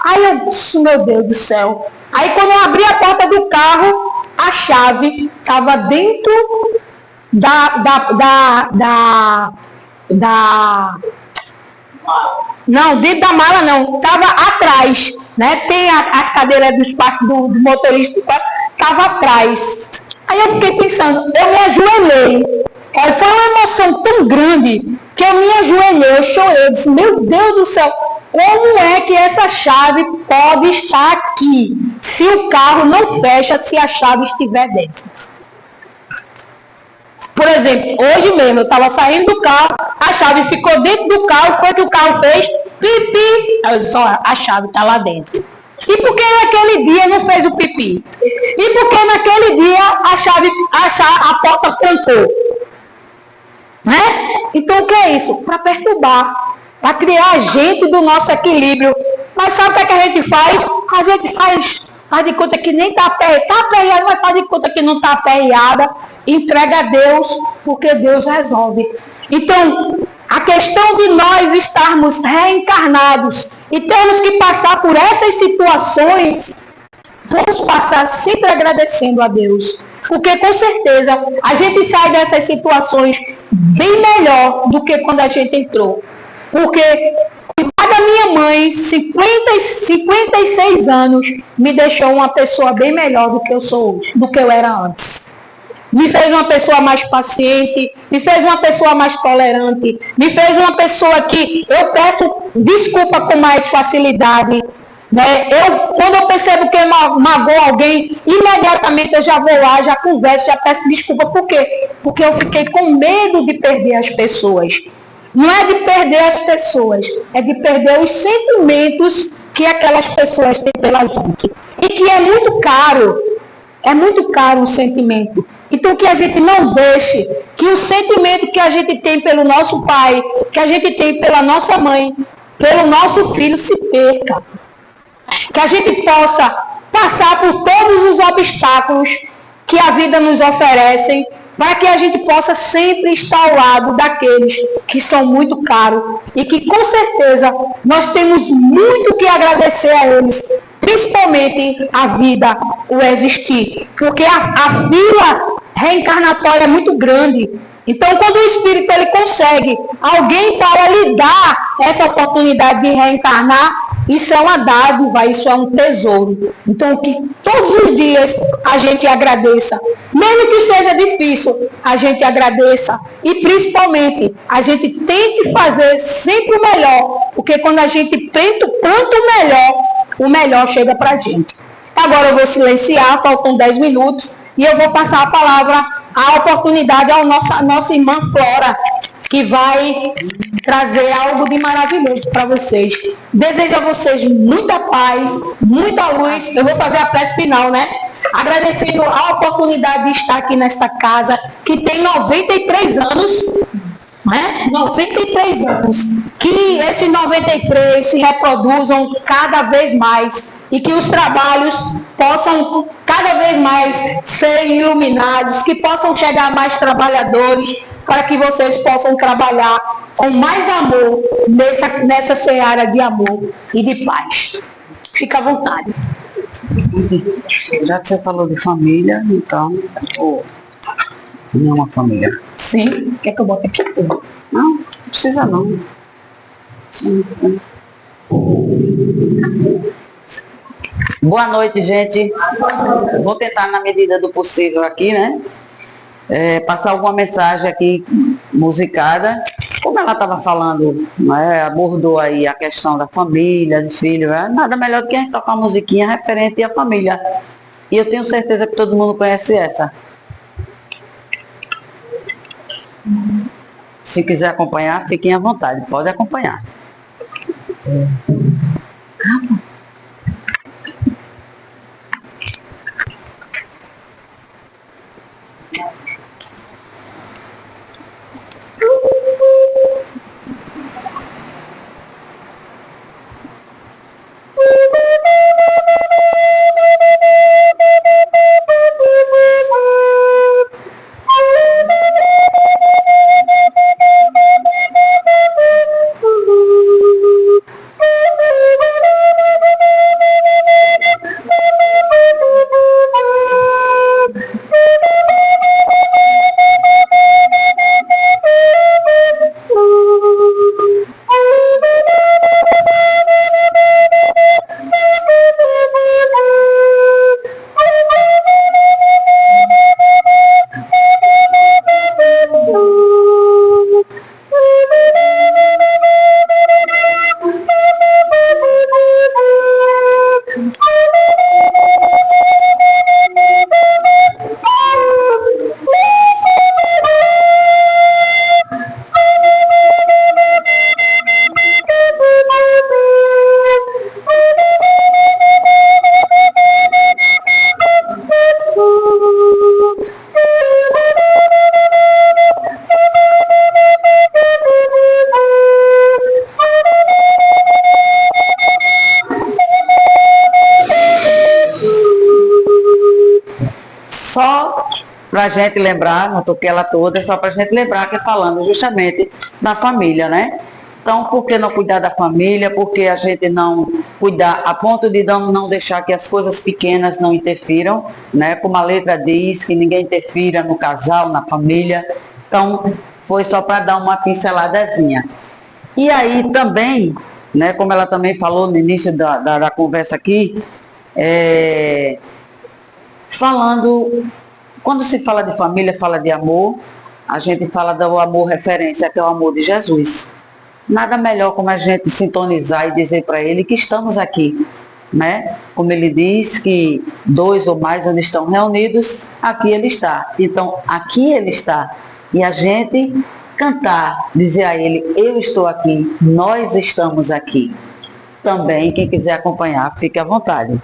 Aí eu disse, meu Deus do céu. Aí quando eu abri a porta do carro, a chave estava dentro não, dentro da mala não, estava atrás, né? Tem as cadeiras do espaço do motorista, estava atrás. Aí eu fiquei pensando, eu me ajoelhei. Foi uma emoção tão grande que eu me ajoelhei, eu chorei, eu disse, meu Deus do céu, como é que essa chave pode estar aqui, se o carro não fecha, se a chave estiver dentro? Por exemplo, hoje mesmo, eu estava saindo do carro, a chave ficou dentro do carro, foi que o carro fez pipi. Aí eu disse, ó, a chave está lá dentro. E por que naquele dia não fez o pipi? E por que naquele dia a porta trancou? Né? Então o que é isso? Para perturbar, para criar a gente do nosso equilíbrio. Mas sabe o que, é que a gente faz? A gente faz de conta que nem está aperreada, mas faz de conta que não está aperreada, entrega a Deus, porque Deus resolve. Então, a questão de nós estarmos reencarnados e termos que passar por essas situações, vamos passar sempre agradecendo a Deus. Porque com certeza a gente sai dessas situações bem melhor do que quando a gente entrou. Porque cuidar da minha mãe, 56 anos, me deixou uma pessoa bem melhor do que eu sou hoje, do que eu era antes. Me fez uma pessoa mais paciente, me fez uma pessoa mais tolerante, me fez uma pessoa que eu peço desculpa com mais facilidade. Né? Quando eu percebo que eu magoou alguém, imediatamente eu já vou lá, já converso, já peço desculpa. Por quê? Porque eu fiquei com medo de perder as pessoas. Não é de perder as pessoas, é de perder os sentimentos que aquelas pessoas têm pela gente. E que é muito caro o sentimento. Então que a gente não deixe que o sentimento que a gente tem pelo nosso pai, que a gente tem pela nossa mãe, pelo nosso filho se perca. Que a gente possa passar por todos os obstáculos que a vida nos oferece, para que a gente possa sempre estar ao lado daqueles que são muito caros e que com certeza nós temos muito que agradecer a eles, principalmente a vida, o existir, porque a fila reencarnatória é muito grande. Então, quando o espírito ele consegue alguém para lhe dar essa oportunidade de reencarnar, isso é uma dádiva, isso é um tesouro. Então, que todos os dias a gente agradeça. Mesmo que seja difícil, a gente agradeça. E, principalmente, a gente tem que fazer sempre o melhor. Porque quando a gente planta o melhor chega para a gente. Agora eu vou silenciar, faltam 10 minutos. E eu vou passar a palavra, a oportunidade à nossa irmã Flora, que vai trazer algo de maravilhoso para vocês. Desejo a vocês muita paz, muita luz. Eu vou fazer a prece final, né? Agradecendo a oportunidade de estar aqui nesta casa, que tem 93 anos, né? 93 anos. Que esses 93 se reproduzam cada vez mais e que os trabalhos possam cada vez mais serem iluminados, que possam chegar mais trabalhadores, para que vocês possam trabalhar com mais amor nessa seara de amor e de paz. Fica à vontade. Já que você falou de família, então, não é uma família. Sim, quer que eu bote aqui? Não precisa não. Sim. Boa noite, gente. Vou tentar, na medida do possível aqui, né? Passar alguma mensagem aqui musicada. Como ela estava falando, né, abordou aí a questão da família, dos filhos, nada melhor do que a gente tocar uma musiquinha referente à família. E eu tenho certeza que todo mundo conhece essa. Se quiser acompanhar, fiquem à vontade, pode acompanhar. Só para a gente lembrar, não toquei ela toda, só para a gente lembrar que é falando justamente da família, né? Então, por que não cuidar da família? Por que a gente não cuidar a ponto de não deixar que as coisas pequenas não interfiram, né? Como a letra diz, que ninguém interfira no casal, na família. Então, foi só para dar uma pinceladazinha. E aí também, né, como ela também falou no início da conversa aqui, falando, quando se fala de família, fala de amor, a gente fala do amor referência, que é o amor de Jesus. Nada melhor como a gente sintonizar e dizer para ele que estamos aqui, né? Como ele diz que 2 ou mais onde estão reunidos, aqui ele está. Então, aqui ele está. E a gente cantar, dizer a ele, eu estou aqui, nós estamos aqui. Também, quem quiser acompanhar, fique à vontade.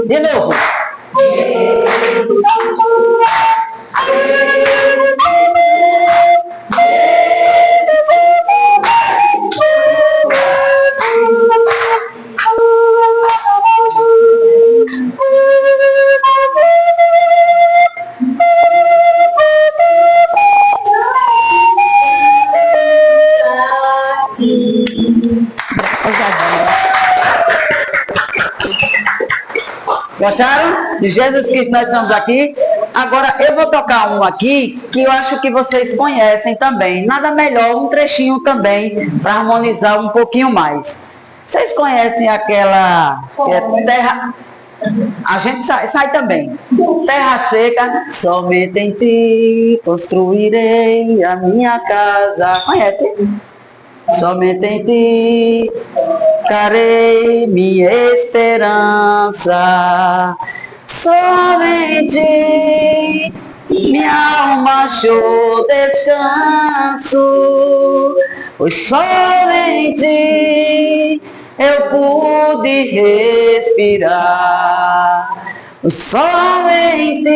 De novo. Gostaram? De Jesus Cristo nós estamos aqui. Agora eu vou tocar um aqui que eu acho que vocês conhecem também. Nada melhor, um trechinho também, para harmonizar um pouquinho mais. Vocês conhecem aquela que é terra... A gente sai também. Terra seca, somente em ti construirei a minha casa. Conhece? Somente em ti carei minha esperança. Somente minha alma achou descanso, pois somente eu pude respirar. Somente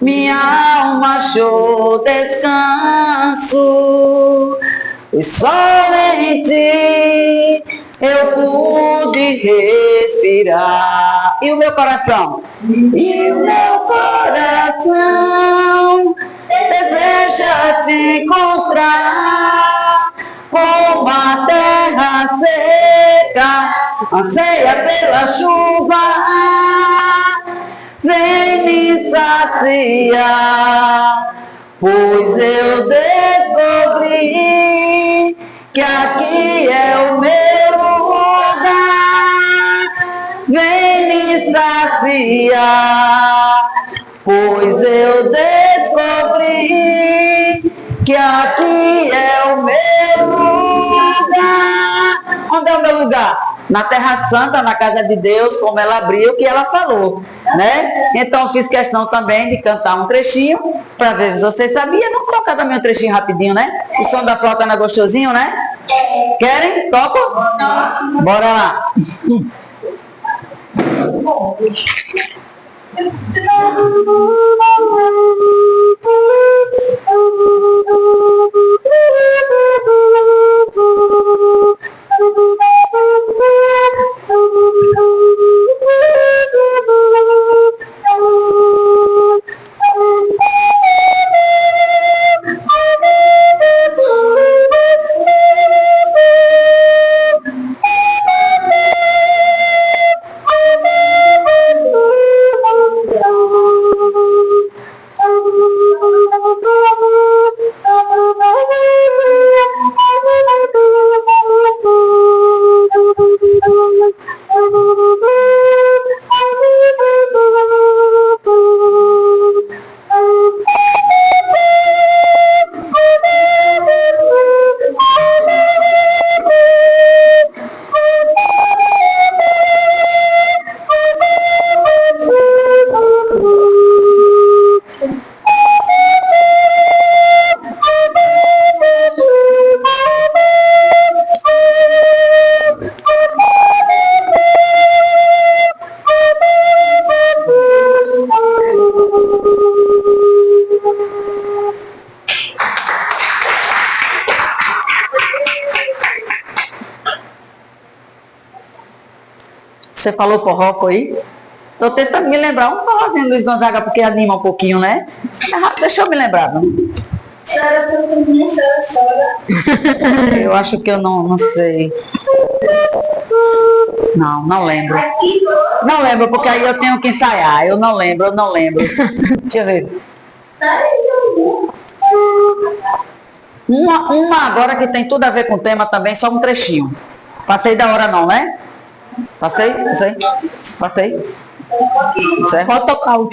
minha alma achou descanso, pois somente eu pude respirar. E o meu coração? E o meu coração deseja te encontrar, como a terra seca anseia pela chuva. Vem me saciar, pois eu descobri que aqui é o meu lugar. Vem me saciar, pois eu descobri que aqui é o meu lugar. Onde é o meu lugar? Na Terra Santa, na casa de Deus, como ela abriu, que ela falou, né? Então fiz questão também de cantar um trechinho, para ver se vocês sabiam. Vamos tocar também um trechinho rapidinho, né? O som da flauta não é gostosinho, né? Querem? Toco? Bora lá. Você falou forró aí? Estou tentando me lembrar um forrozinho, Luiz Gonzaga, porque anima um pouquinho, né? Deixa eu me lembrar, não? Chora, Santaninha, chora, chora. Eu acho que eu não sei. Não lembro. Não lembro, porque aí eu tenho que ensaiar. Eu não lembro. Deixa eu ver. Uma agora que tem tudo a ver com o tema também, só um trechinho. Passei da hora não, né? Passei? Certo? Pode tocar o...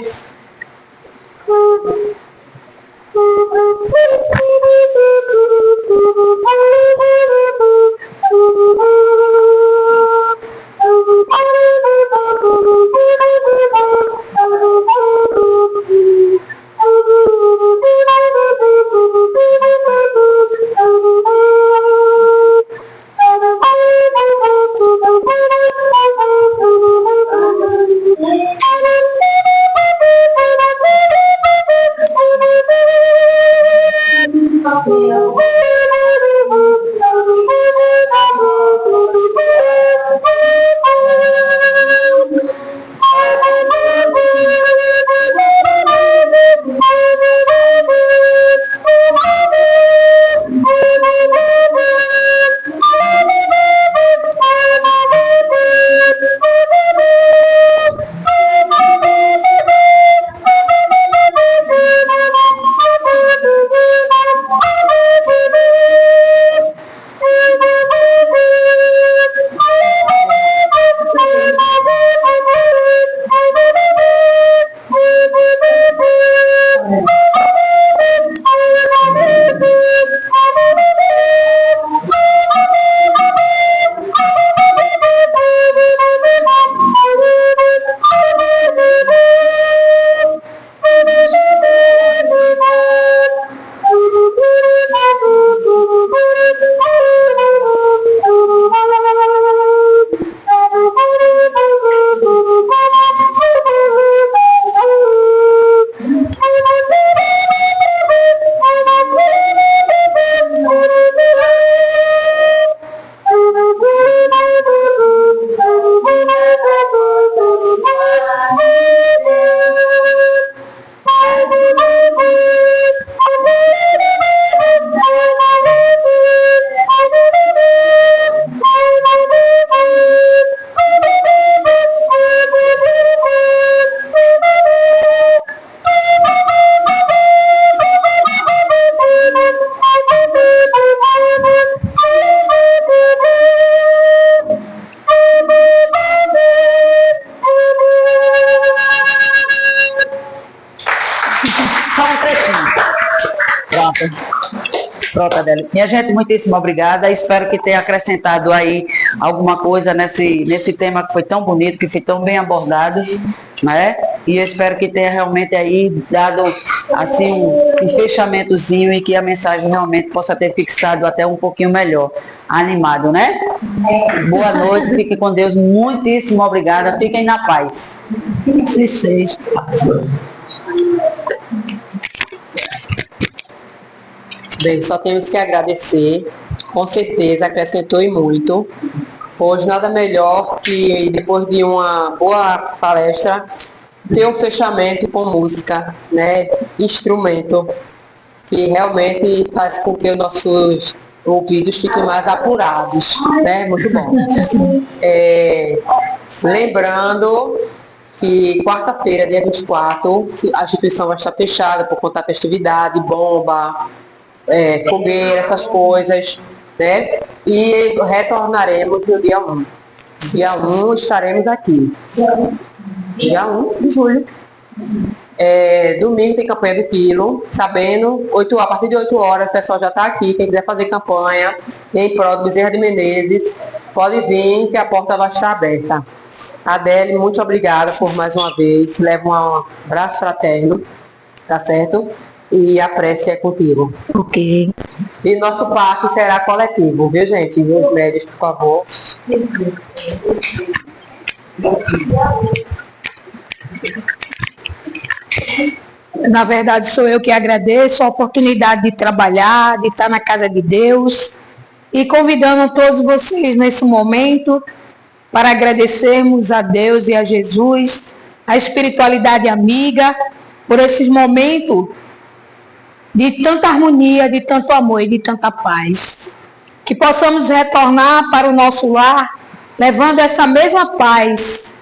Pronto, Adélia. Minha gente, muitíssimo obrigada. Espero que tenha acrescentado aí alguma coisa nesse tema que foi tão bonito, que foi tão bem abordado, né? E eu espero que tenha realmente aí dado assim um fechamentozinho e que a mensagem realmente possa ter fixado até um pouquinho melhor. Animado, né? Boa noite, fiquem com Deus. Muitíssimo obrigada. Fiquem na paz. Se seja. Bem, só temos que agradecer, com certeza acrescentou e muito. Hoje nada melhor que depois de uma boa palestra ter um fechamento com música, né? Instrumento, que realmente faz com que os nossos ouvidos fiquem mais apurados, né? Muito bom. Lembrando que quarta-feira, dia 24, a instituição vai estar fechada por conta da festividade, bomba, fogueira, essas coisas, né? E retornaremos no dia 1. Dia 1 estaremos aqui. Dia 1 de julho. Domingo tem campanha do quilo, sabendo, a partir de 8 horas o pessoal já está aqui, quem quiser fazer campanha em prol do Bezerra de Menezes, pode vir que a porta vai estar aberta. Adélia, muito obrigada por mais uma vez, leva um abraço fraterno, tá certo? E a prece é contigo. Ok. E nosso passe será coletivo, viu, gente? Meus médios, por favor. Na verdade, sou eu que agradeço a oportunidade de trabalhar, de estar na casa de Deus e convidando todos vocês nesse momento para agradecermos a Deus e a Jesus, a espiritualidade amiga, por esses momentos de tanta harmonia, de tanto amor e de tanta paz. Que possamos retornar para o nosso lar, levando essa mesma paz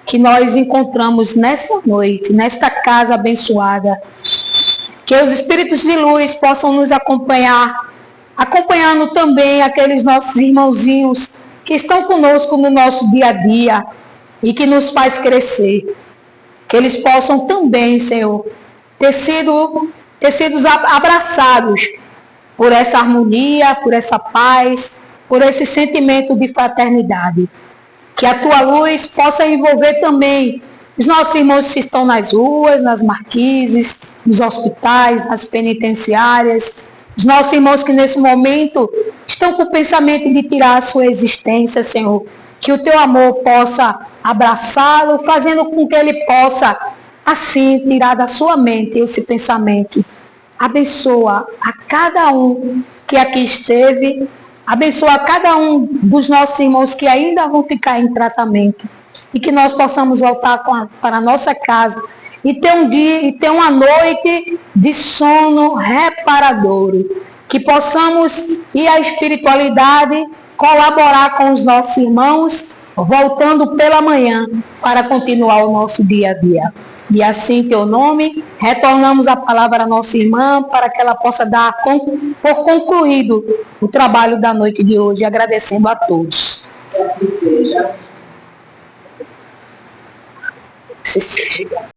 que nós encontramos nessa noite, nesta casa abençoada. Que os espíritos de luz possam nos acompanhar, acompanhando também aqueles nossos irmãozinhos que estão conosco no nosso dia a dia e que nos faz crescer. Que eles possam também, Senhor, ter sido abraçados por essa harmonia, por essa paz, por esse sentimento de fraternidade. Que a tua luz possa envolver também os nossos irmãos que estão nas ruas, nas marquises, nos hospitais, nas penitenciárias, os nossos irmãos que nesse momento estão com o pensamento de tirar a sua existência, Senhor. Que o teu amor possa abraçá-lo, fazendo com que ele possa, assim, tirar da sua mente esse pensamento. Abençoa a cada um que aqui esteve, abençoa a cada um dos nossos irmãos que ainda vão ficar em tratamento e que nós possamos voltar para a nossa casa e ter um dia e ter uma noite de sono reparador. Que possamos ir à espiritualidade, colaborar com os nossos irmãos, voltando pela manhã para continuar o nosso dia a dia. E assim, em teu nome, retornamos a palavra à nossa irmã para que ela possa dar por concluído o trabalho da noite de hoje, agradecendo a todos. Que assim seja.